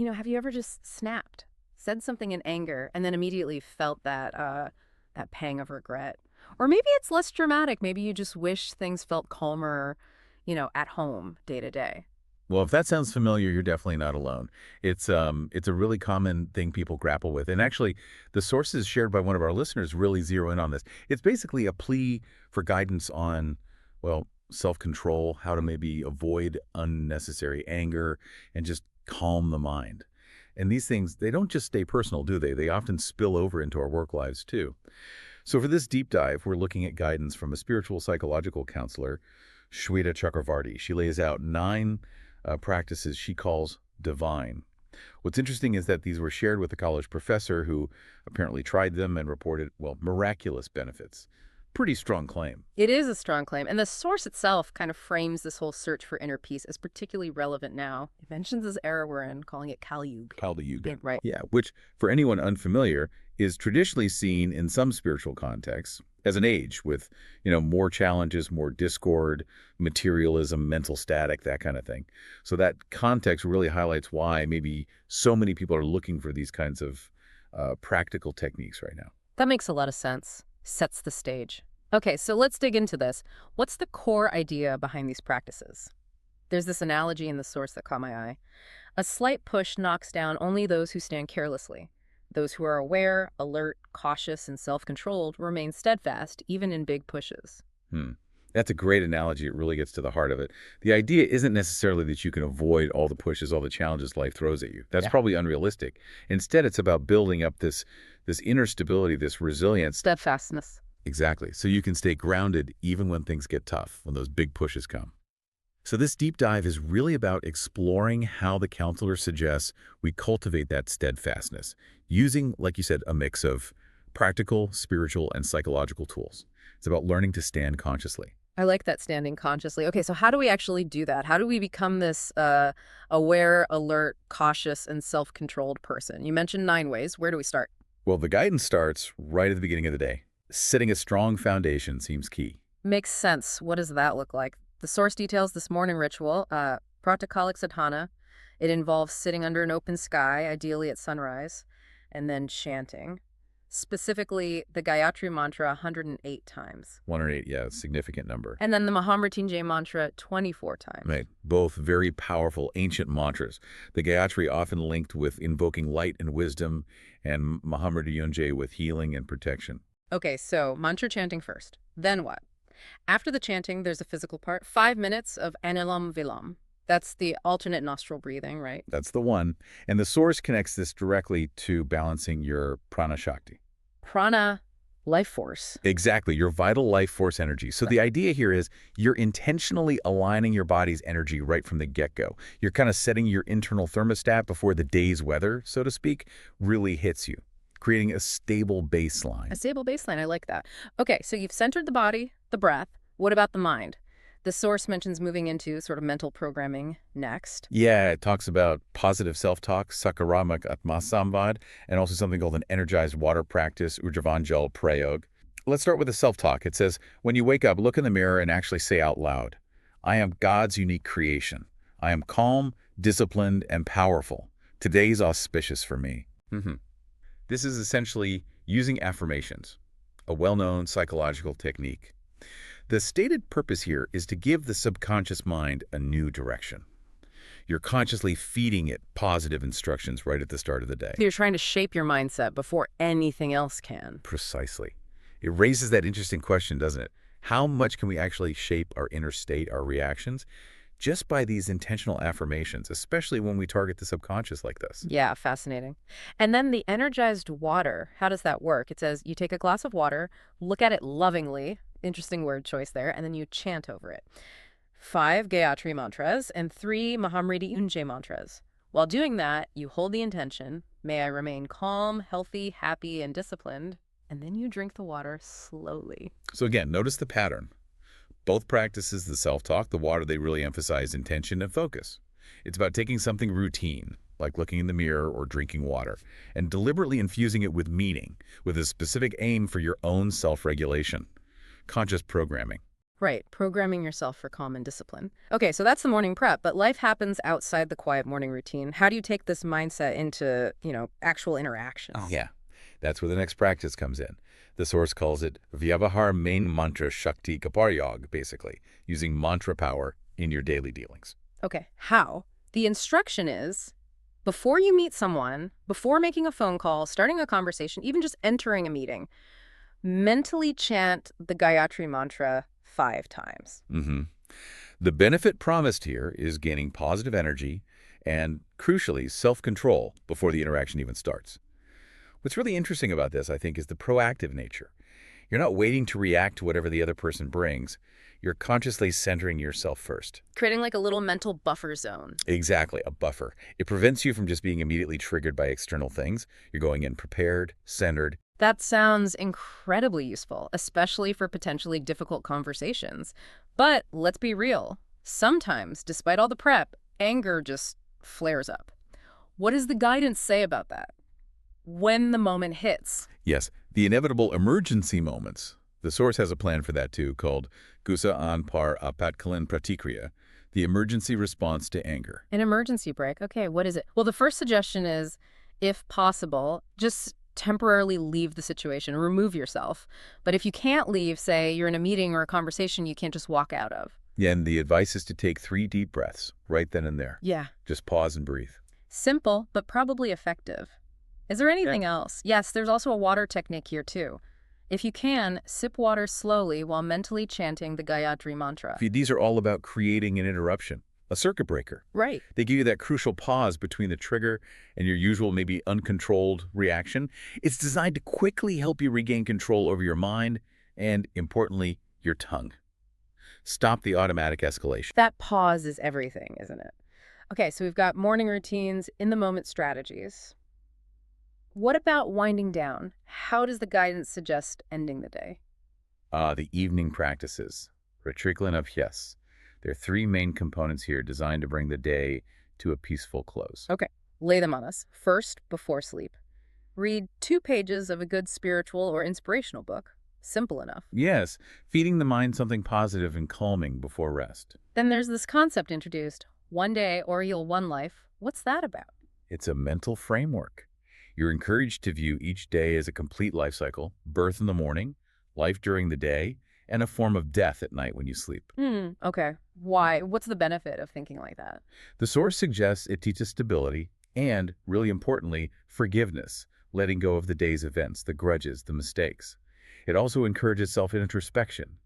have you ever just snapped, said something in anger, and then immediately felt that pang of regret? Or maybe it's less dramatic. Maybe you just wish things felt calmer, at home day to day. Well, if that sounds familiar, you're definitely not alone. It's a really common thing people grapple with. And actually, the sources shared by one of our listeners really zero in on this. It's basically a plea for guidance on, well, self-control, how to maybe avoid unnecessary anger and just calm the mind. And these things, they don't just stay personal, do they? They often spill over into our work lives too. So for this deep dive, we're looking at guidance from a spiritual psychological counselor, Shweta Chakravarti. She lays out 9 practices she calls divine. What's interesting is that these were shared with a college professor who apparently tried them and reported, well, miraculous benefits. Pretty strong claim. It is a strong claim, and the source itself kind of frames this whole search for inner peace as particularly relevant now. It mentions this era we're in, calling it Kali Yuga. Kali Yuga. Right. Yeah, which, for anyone unfamiliar, is traditionally seen in some spiritual contexts as an age with, more challenges, more discord, materialism, mental static, that kind of thing. So that context really highlights why maybe so many people are looking for these kinds of practical techniques right now. That makes a lot of sense. Sets the stage. Okay, so let's dig into this. What's the core idea behind these practices? There's this analogy in the source that caught my eye. A slight push knocks down only those who stand carelessly. Those who are aware, alert, cautious, and self-controlled remain steadfast, even in big pushes. That's a great analogy. It really gets to the heart of it. The idea isn't necessarily that you can avoid all the pushes, all the challenges life throws at you. That's probably unrealistic. Instead, it's about building up this inner stability, this resilience. Steadfastness. Exactly. So you can stay grounded even when things get tough, when those big pushes come. So this deep dive is really about exploring how the counselor suggests we cultivate that steadfastness, using, like you said, a mix of practical, spiritual, and psychological tools. It's about learning to stand consciously. I like that, standing consciously. Okay, so how do we actually do that? How do we become this aware, alert, cautious, and self-controlled person? You mentioned 9 ways. Where do we start? Well, the guidance starts right at the beginning of the day. Setting a strong foundation seems key. Makes sense. What does that look like? The source details this morning ritual, Pratakalik Sadhana. It involves sitting under an open sky, ideally at sunrise, and then chanting. Specifically, the Gayatri mantra 108 times. 108, yeah, significant number. And then the Mahamrityunjay mantra 24 times. Right, both very powerful ancient mantras. The Gayatri often linked with invoking light and wisdom, and Mahamrityunjay with healing and protection. Okay, so mantra chanting first. Then what? After the chanting, there's a physical part. 5 minutes of Anilam Vilam. That's the alternate nostril breathing, right? That's the one. And the source connects this directly to balancing your prana shakti. Prana, life force. Exactly, your vital life force energy. So the idea here is you're intentionally aligning your body's energy right from the get-go. You're kind of setting your internal thermostat before the day's weather, so to speak, really hits you, creating a stable baseline. A stable baseline, I like that. Okay, so you've centered the body, the breath. What about the mind? The source mentions moving into sort of mental programming next. Yeah, it talks about positive self-talk, sakaramak atmasamvad, and also something called an energized water practice, ujjavanjal prayog. Let's start with the self-talk. It says, when you wake up, look in the mirror and actually say out loud, I am God's unique creation. I am calm, disciplined, and powerful. Today's auspicious for me. This is essentially using affirmations, a well-known psychological technique. The stated purpose here is to give the subconscious mind a new direction. You're consciously feeding it positive instructions right at the start of the day. You're trying to shape your mindset before anything else can. Precisely. It raises that interesting question, doesn't it? How much can we actually shape our inner state, our reactions, just by these intentional affirmations, especially when we target the subconscious like this? Yeah, fascinating. And then the energized water, how does that work? It says you take a glass of water, look at it lovingly, interesting word choice there, and then you chant over it. 5 Gayatri mantras and 3 Mahamrityunjay mantras. While doing that, you hold the intention, may I remain calm, healthy, happy, and disciplined, and then you drink the water slowly. So again, notice the pattern. Both practices, the self-talk, the water, they really emphasize intention and focus. It's about taking something routine, like looking in the mirror or drinking water, and deliberately infusing it with meaning, with a specific aim for your own self-regulation. Conscious programming. Right, programming yourself for calm and discipline. Okay, so that's the morning prep, but life happens outside the quiet morning routine. How do you take this mindset into, actual Oh, interactions? yeah. That's where the next practice comes in. The source calls it Vyavahar Main Mantra Shakti Kaparyog, basically, using mantra power in your daily dealings. Okay, how? The instruction is before you meet someone, before making a phone call, starting a conversation, even just entering a meeting, mentally chant the Gayatri mantra 5 times. hmm The benefit promised here is gaining positive energy and, crucially, self-control before the interaction even starts. What's really interesting about this, I think, is the proactive nature. You're not waiting to react to whatever the other person brings. You're consciously centering yourself first. Creating like a little mental buffer zone. Exactly, a buffer. It prevents you from just being immediately triggered by external things. You're going in prepared, centered. That sounds incredibly useful, especially for potentially difficult conversations. But let's be real. Sometimes, despite all the prep, anger just flares up. What does the guidance say about that? When the moment hits. Yes, the inevitable emergency moments. The source has a plan for that too, called Gusa An Par Apatkalan Pratikriya, the emergency response to anger. An emergency brake. Okay, what is it? Well, the first suggestion is, if possible, just temporarily leave the situation, remove yourself. But if you can't leave, say you're in a meeting or a conversation you can't just walk out of. Yeah, and the advice is to take 3 deep breaths right then and there. Yeah. Just pause and breathe. Simple, but probably effective. Is there Yeah. anything else? Yes, there's also a water technique here too. If you can, sip water slowly while mentally chanting the Gayatri mantra. These are all about creating an interruption, a circuit breaker. Right. They give you that crucial pause between the trigger and your usual, maybe uncontrolled reaction. It's designed to quickly help you regain control over your mind and, importantly, your tongue. Stop the automatic escalation. That pause is everything, isn't it? Okay, so we've got morning routines, in-the-moment strategies. What about winding down? How does the guidance suggest ending the day? The evening practices, Ratriklan of Yes. There are 3 main components here designed to bring the day to a peaceful close. Okay, lay them on us. First, before sleep. Read 2 pages of a good spiritual or inspirational book. Simple enough. Yes, feeding the mind something positive and calming before rest. Then there's this concept introduced, one day or you'll one life. What's that about? It's a mental framework. You're encouraged to view each day as a complete life cycle, birth in the morning, life during the day, and a form of death at night when you sleep. Okay. Why? What's the benefit of thinking like that? The source suggests it teaches stability and, really importantly, forgiveness, letting go of the day's events, the grudges, the mistakes. It also encourages self-introspection.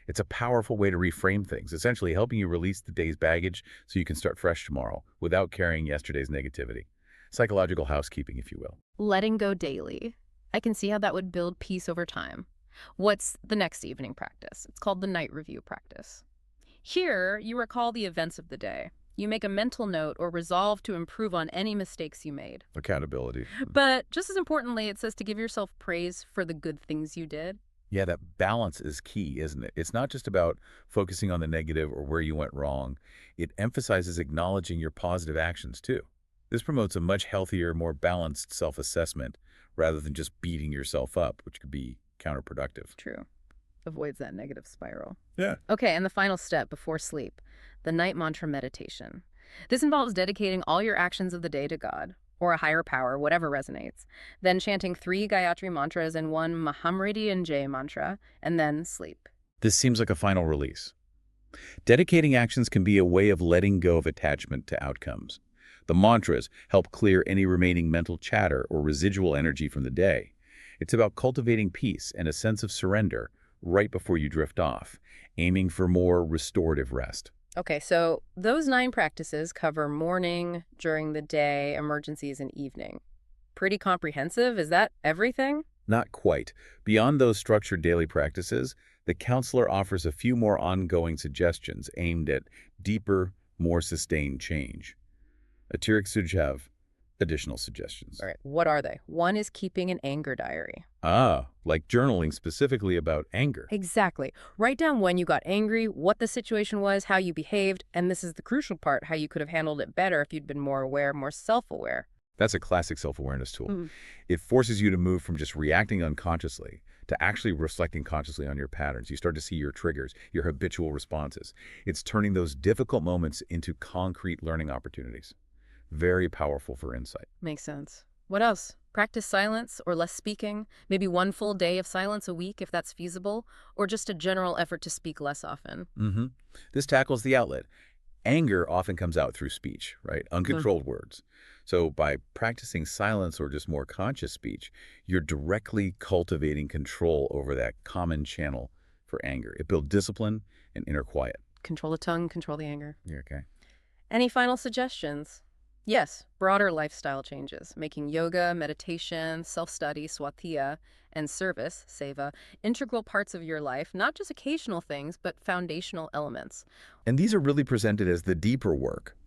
It's a powerful way to reframe things, essentially helping you release the day's baggage so you can start fresh tomorrow without carrying yesterday's negativity. Psychological housekeeping, if you will. Letting go daily. I can see how that would build peace over time. What's the next evening practice? It's called the night review practice. Here, you recall the events of the day. You make a mental note or resolve to improve on any mistakes you made. Accountability. But just as importantly, it says to give yourself praise for the good things you did. Yeah, that balance is key, isn't it? It's not just about focusing on the negative or where you went wrong. It emphasizes acknowledging your positive actions, too. This promotes a much healthier, more balanced self-assessment rather than just beating yourself up, which could be counterproductive. True. Avoids that negative spiral. Yeah. Okay, and the final step before sleep, the night mantra meditation. This involves dedicating all your actions of the day to God, or a higher power, whatever resonates, then chanting 3 Gayatri mantras and 1 Mahamriti and Jai mantra, and then sleep. This seems like a final release. Dedicating actions can be a way of letting go of attachment to outcomes. The mantras help clear any remaining mental chatter or residual energy from the day. It's about cultivating peace and a sense of surrender right before you drift off, aiming for more restorative rest. Okay, so those 9 practices cover morning, during the day, emergencies, and evening. Pretty comprehensive. Is that everything? Not quite. Beyond those structured daily practices, the counselor offers a few more ongoing suggestions aimed at deeper, more sustained change. Atirik Sujhav, additional suggestions. All right, what are they? 1 is keeping an anger diary. Like journaling specifically about anger. Exactly. Write down when you got angry, what the situation was, how you behaved, and this is the crucial part, how you could have handled it better if you'd been more aware, more self-aware. That's a classic self-awareness tool. Mm. It forces you to move from just reacting unconsciously to actually reflecting consciously on your patterns. You start to see your triggers, your habitual responses. It's turning those difficult moments into concrete learning opportunities. Very powerful for insight. Makes sense. What else? Practice silence or less speaking, maybe one full day of silence a week if that's feasible, or just a general effort to speak less often. hmm This tackles the outlet. Anger often comes out through speech, right? Mm. Uncontrolled words. So by practicing silence or just more conscious speech, you're directly cultivating control over that common channel for anger. It builds discipline and inner quiet. Control the tongue, control the anger. You're okay. Any final suggestions? Yes, broader lifestyle changes, making yoga, meditation, self-study, swathiya, and service, seva, integral parts of your life, not just occasional things, but foundational elements. And these are really presented as the deeper work.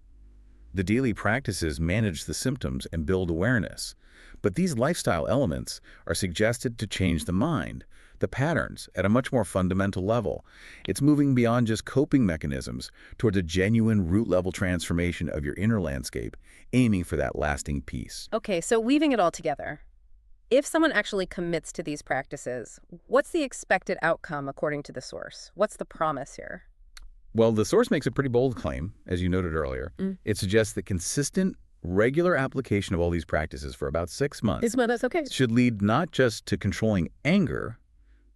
The daily practices manage the symptoms and build awareness. But these lifestyle elements are suggested to change the mind, the patterns, at a much more fundamental level. It's moving beyond just coping mechanisms towards a genuine root-level transformation of your inner landscape, aiming for that lasting peace. Okay, so weaving it all together. If someone actually commits to these practices, what's the expected outcome according to the source? What's the promise here? Well, the source makes a pretty bold claim, as you noted earlier. Mm. It suggests that consistent, regular application of all these practices for about 6 months That's okay. should lead not just to controlling anger,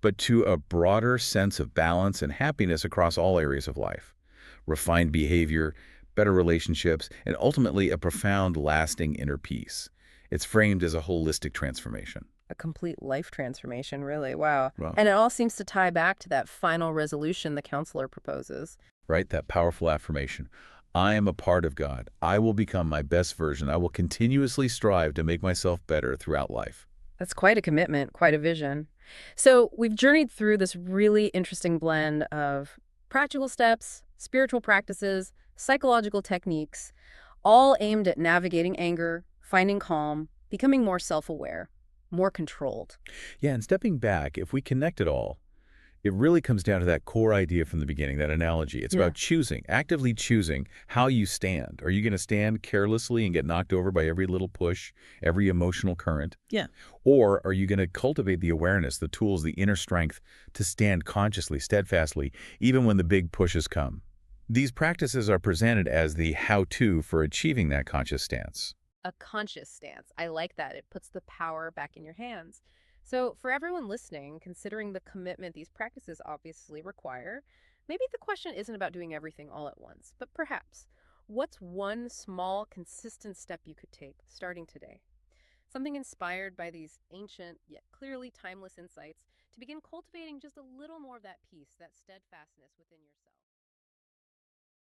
but to a broader sense of balance and happiness across all areas of life. Refined behavior, better relationships, and ultimately a profound, lasting inner peace. It's framed as a holistic transformation. A complete life transformation, really. Wow. Well, And it all seems to tie back to that final resolution the counselor proposes. right? That powerful affirmation. I am a part of God. I will become my best version. I will continuously strive to make myself better throughout life. That's quite a commitment, quite a vision. So we've journeyed through this really interesting blend of practical steps, spiritual practices, psychological techniques, all aimed at navigating anger, finding calm, becoming more self-aware, more controlled. Yeah, and stepping back, if we connect it all, it really comes down to that core idea from the beginning, that analogy. It's Yeah. about choosing, actively choosing how you stand. Are you going to stand carelessly and get knocked over by every little push, every emotional current? Yeah. Or are you going to cultivate the awareness, the tools, the inner strength to stand consciously, steadfastly, even when the big pushes come? These practices are presented as the how-to for achieving that conscious stance. A conscious stance. I like that. It puts the power back in your hands. So, for everyone listening, considering the commitment these practices obviously require, maybe the question isn't about doing everything all at once, but perhaps, what's one small, consistent step you could take starting today? Something inspired by these ancient yet clearly timeless insights to begin cultivating just a little more of that peace, that steadfastness within yourself.